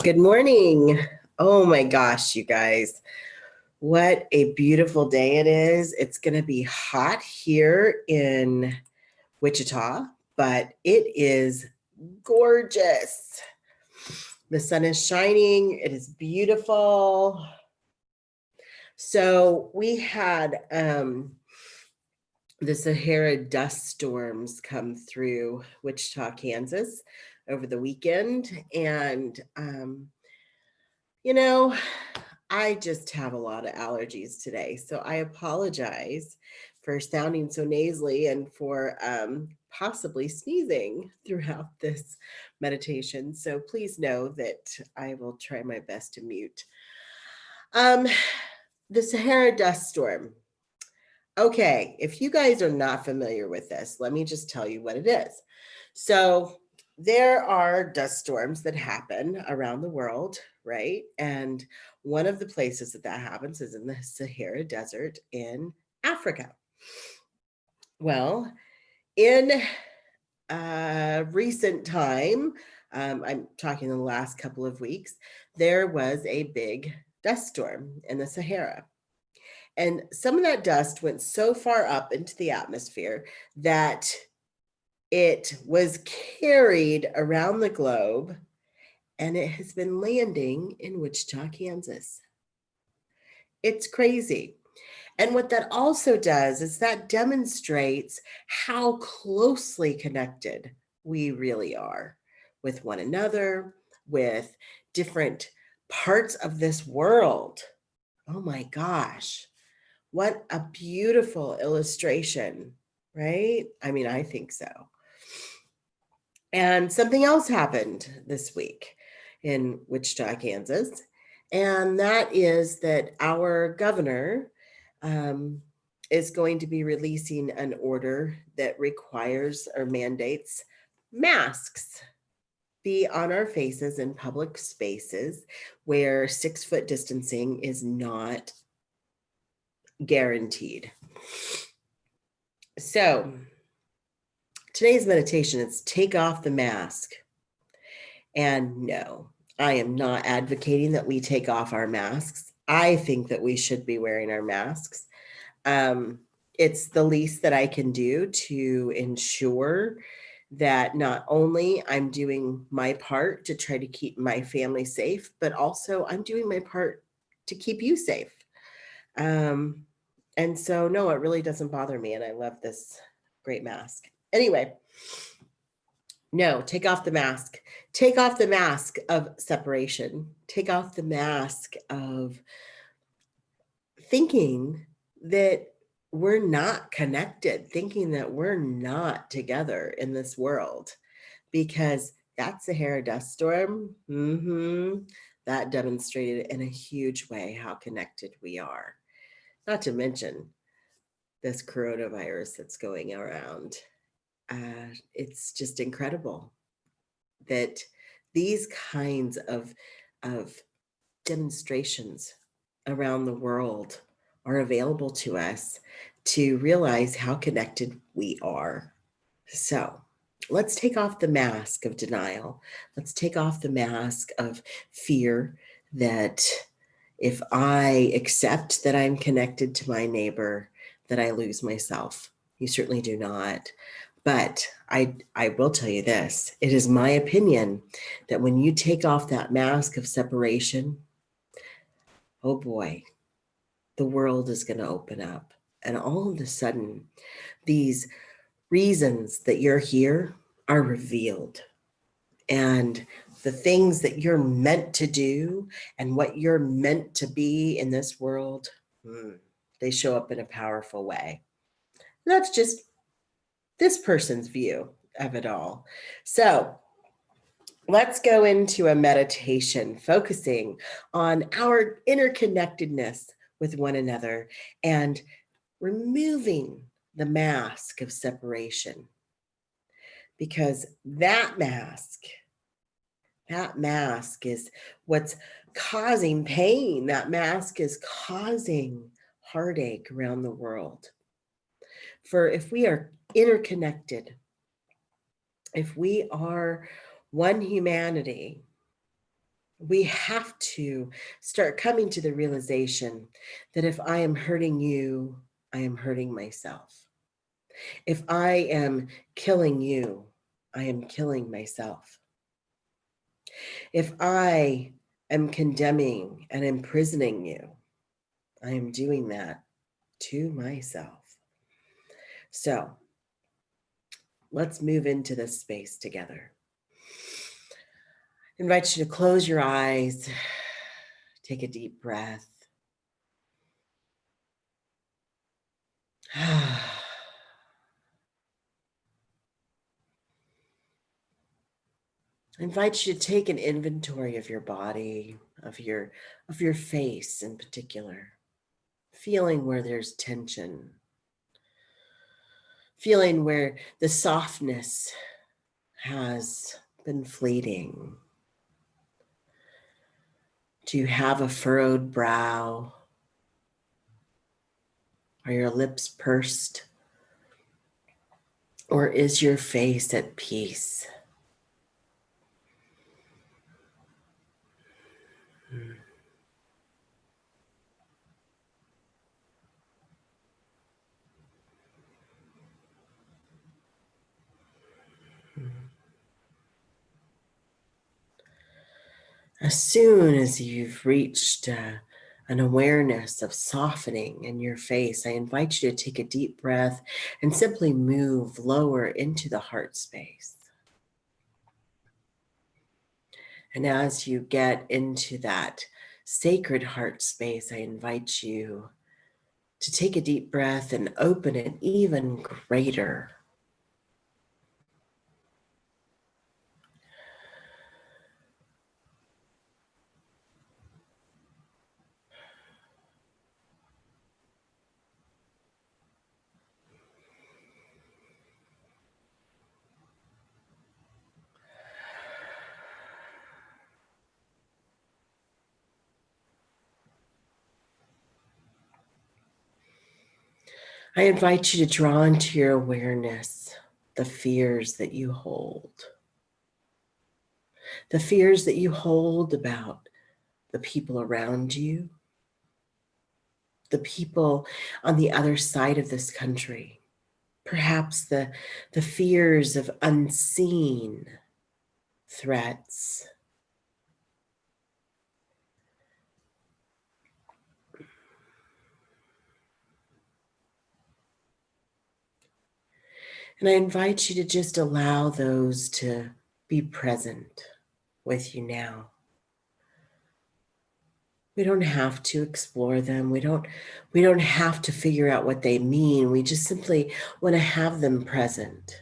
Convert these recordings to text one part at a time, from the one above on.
Good morning. Oh my gosh, you guys. What a beautiful day it is. It's going to be hot here in Wichita, but it is gorgeous. The sun is shining. It is beautiful. So we had the Sahara dust storms come through Wichita, Kansas over the weekend. And you know, I just have a lot of allergies today. So I apologize for sounding so nasally and for possibly sneezing throughout this meditation. So please know that I will try my best to mute. Um, the Sahara dust storm. Okay, if you guys are not familiar with this, let me just tell you what it is. So there are dust storms that happen around the world, right? And one of the places that happens is in the Sahara Desert in Africa. Well, in recent time, I'm talking in the last couple of weeks, there was a big dust storm in the Sahara. And some of that dust went so far up into the atmosphere that it was carried around the globe, and it has been landing in Wichita, Kansas. It's crazy. And what that also does is that demonstrates how closely connected we really are with one another, with different parts of this world. Oh my gosh. What a beautiful illustration, right? I mean, I think so. And something else happened this week in Wichita, Kansas, and that is that our governor is going to be releasing an order that requires or mandates masks be on our faces in public spaces where 6-foot distancing is not guaranteed. So today's meditation is take off the mask. And no, I am not advocating that we take off our masks. I think that we should be wearing our masks. It's the least that I can do to ensure that not only I'm doing my part to try to keep my family safe, but also I'm doing my part to keep you safe. And so, no, it really doesn't bother me. And I love this great mask. Anyway, no, take off the mask. Take off the mask of separation. Take off the mask of thinking that we're not connected, thinking that we're not together in this world, because that Sahara dust storm, that demonstrated in a huge way how connected we are. Not to mention this coronavirus that's going around. It's just incredible that these kinds of demonstrations around the world are available to us to realize how connected we are. So let's take off the mask of denial. Let's take off the mask of fear that if I accept that I'm connected to my neighbor, that I lose myself. You certainly do not. But I will tell you this, it is my opinion that when you take off that mask of separation, oh boy, the world is going to open up. And all of a sudden, these reasons that you're here are revealed. And the things that you're meant to do and what you're meant to be in this world, they show up in a powerful way. That's just this person's view of it all. So let's go into a meditation focusing on our interconnectedness with one another and removing the mask of separation. Because that mask is what's causing pain. That mask is causing heartache around the world. For if we are interconnected, if we are one humanity, We have to start coming to the realization that if I am hurting you, I am hurting myself. If I am killing you, I am killing myself. If I am condemning and imprisoning you, I am doing that to myself. So let's move into this space together. I invite you to close your eyes, take a deep breath. I invite you to take an inventory of your body, of your face in particular, feeling where there's tension, feeling where the softness has been fleeting. Do you have a furrowed brow? Are your lips pursed? Or is your face at peace? As soon as you've reached an awareness of softening in your face, I invite you to take a deep breath and simply move lower into the heart space. And as you get into that sacred heart space, I invite you to take a deep breath and open it even greater. I invite you to draw into your awareness the fears that you hold. The fears that you hold about the people around you, the people on the other side of this country, perhaps the fears of unseen threats. And I invite you to just allow those to be present with you now. We don't have to explore them. We don't have to figure out what they mean. We just simply want to have them present.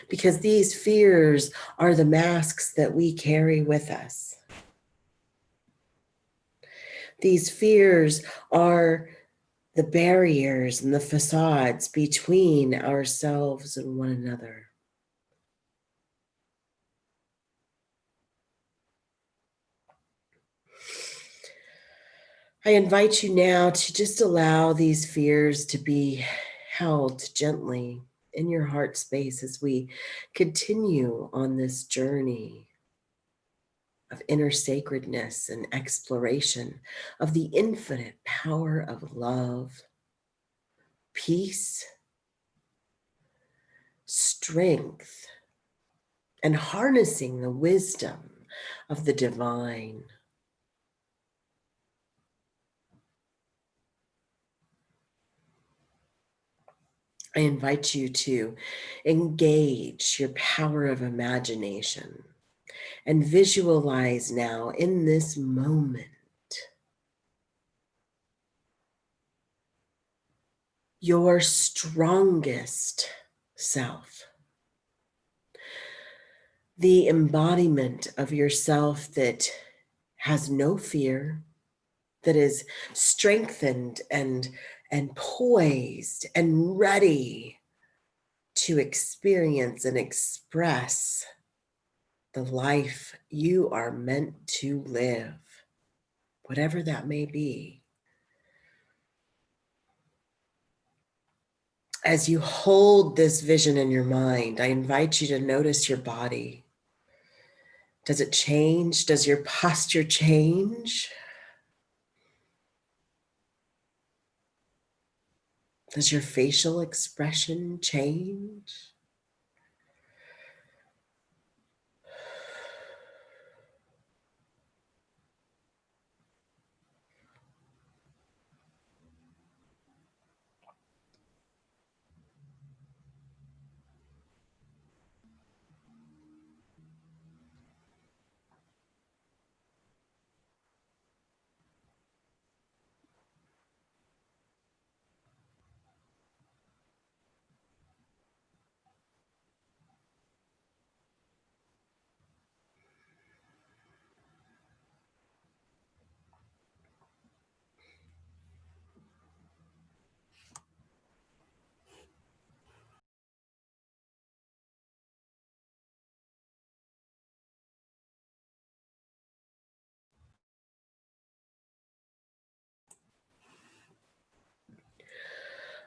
Because these fears are the masks that we carry with us. These fears are the barriers and the facades between ourselves and one another. I invite you now to just allow these fears to be held gently in your heart space as we continue on this journey of inner sacredness and exploration of the infinite power of love, peace, strength, and harnessing the wisdom of the divine. I invite you to engage your power of imagination and visualize now in this moment your strongest self, the embodiment of yourself that has no fear, that is strengthened and poised and ready to experience and express the life you are meant to live, whatever that may be. As you hold this vision in your mind, I invite you to notice your body. Does it change? Does your posture change? Does your facial expression change?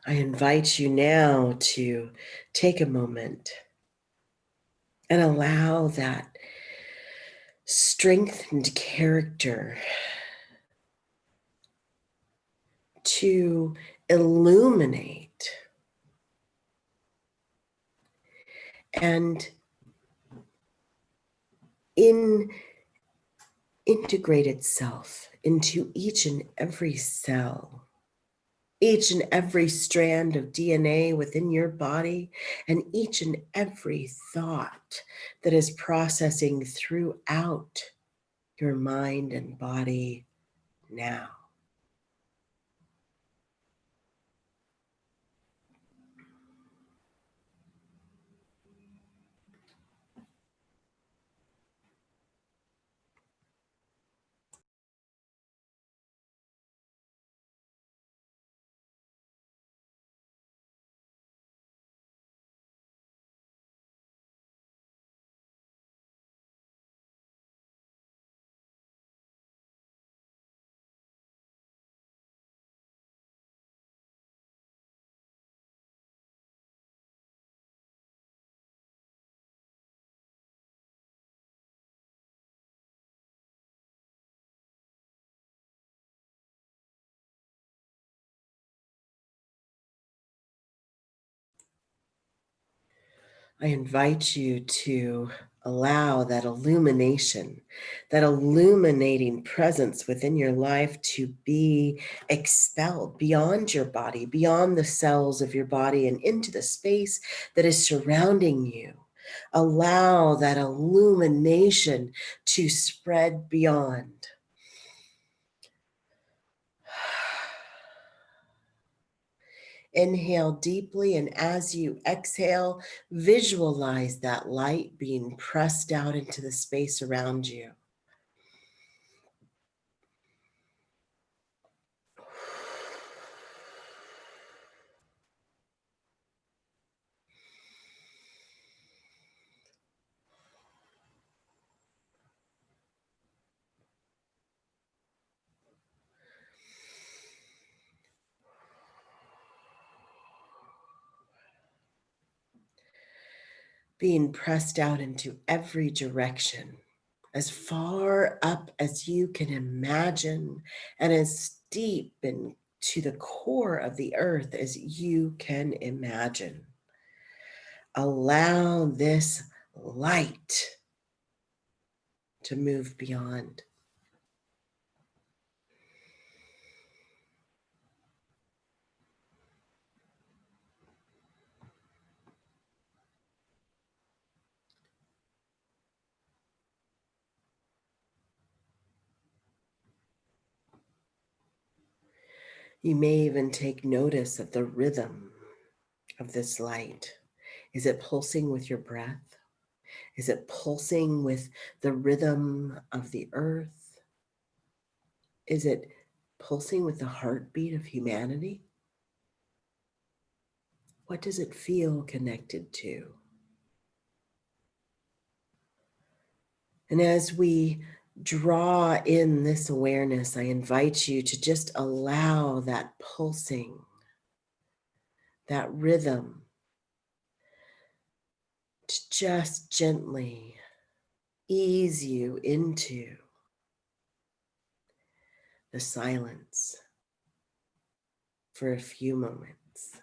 I invite you now to take a moment and allow that strengthened character to illuminate and integrate itself into each and every cell, each and every strand of DNA within your body, and each and every thought that is processing throughout your mind and body now. I invite you to allow that illumination, that illuminating presence within your life to be expelled beyond your body, beyond the cells of your body, and into the space that is surrounding you. Allow that illumination to spread beyond. Inhale deeply, and as you exhale, visualize that light being pressed out into the space around you. Being pressed out into every direction, as far up as you can imagine, and as deep into the core of the earth as you can imagine. Allow this light to move beyond. You may even take notice of the rhythm of this light. Is it pulsing with your breath? Is it pulsing with the rhythm of the earth? Is it pulsing with the heartbeat of humanity? What does it feel connected to? And as we draw in this awareness, I invite you to just allow that pulsing, that rhythm, to just gently ease you into the silence for a few moments.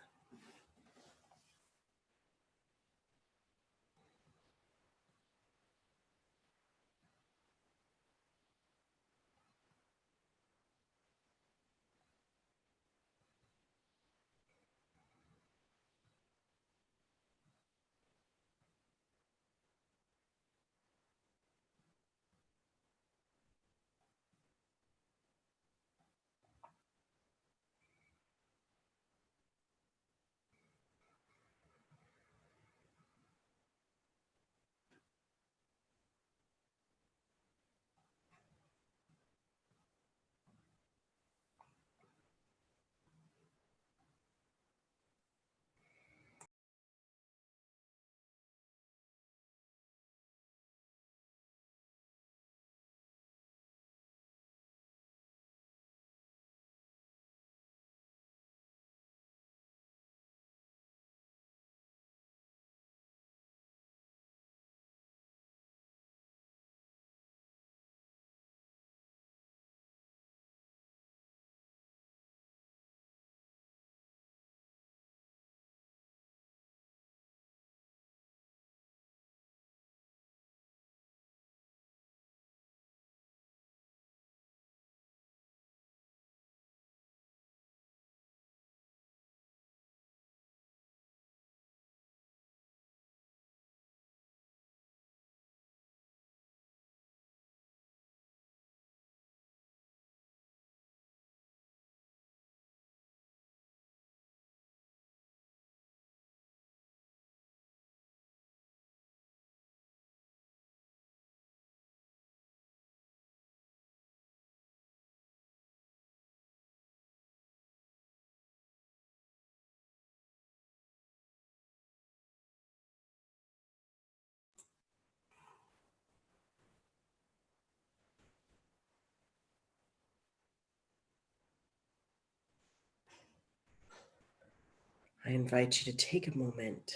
I invite you to take a moment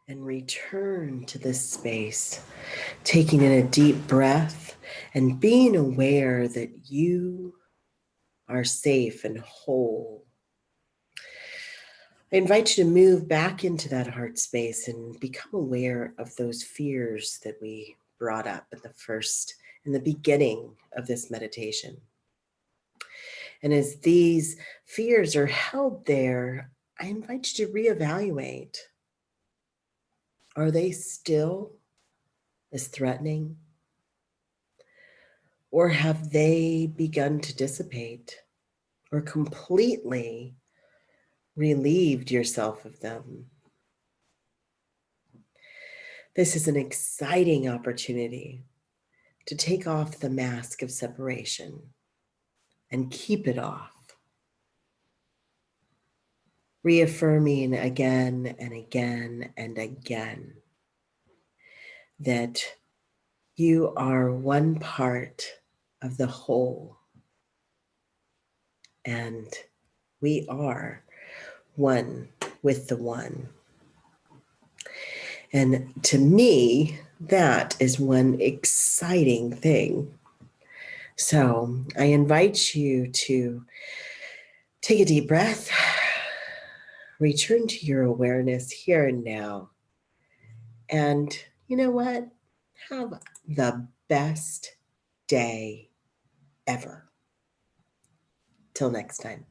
and return to this space, taking in a deep breath and being aware that you are safe and whole. I invite you to move back into that heart space and become aware of those fears that we brought up in the beginning of this meditation. And as these fears are held there, I invite you to reevaluate. Are they still as threatening? Or have they begun to dissipate or completely relieved yourself of them? This is an exciting opportunity to take off the mask of separation and keep it off, reaffirming again and again and again that you are one part of the whole, and we are one with the one. And to me, that is one exciting thing. So I invite you to take a deep breath, return to your awareness here and now. And you know what? Have the best day ever. Till next time.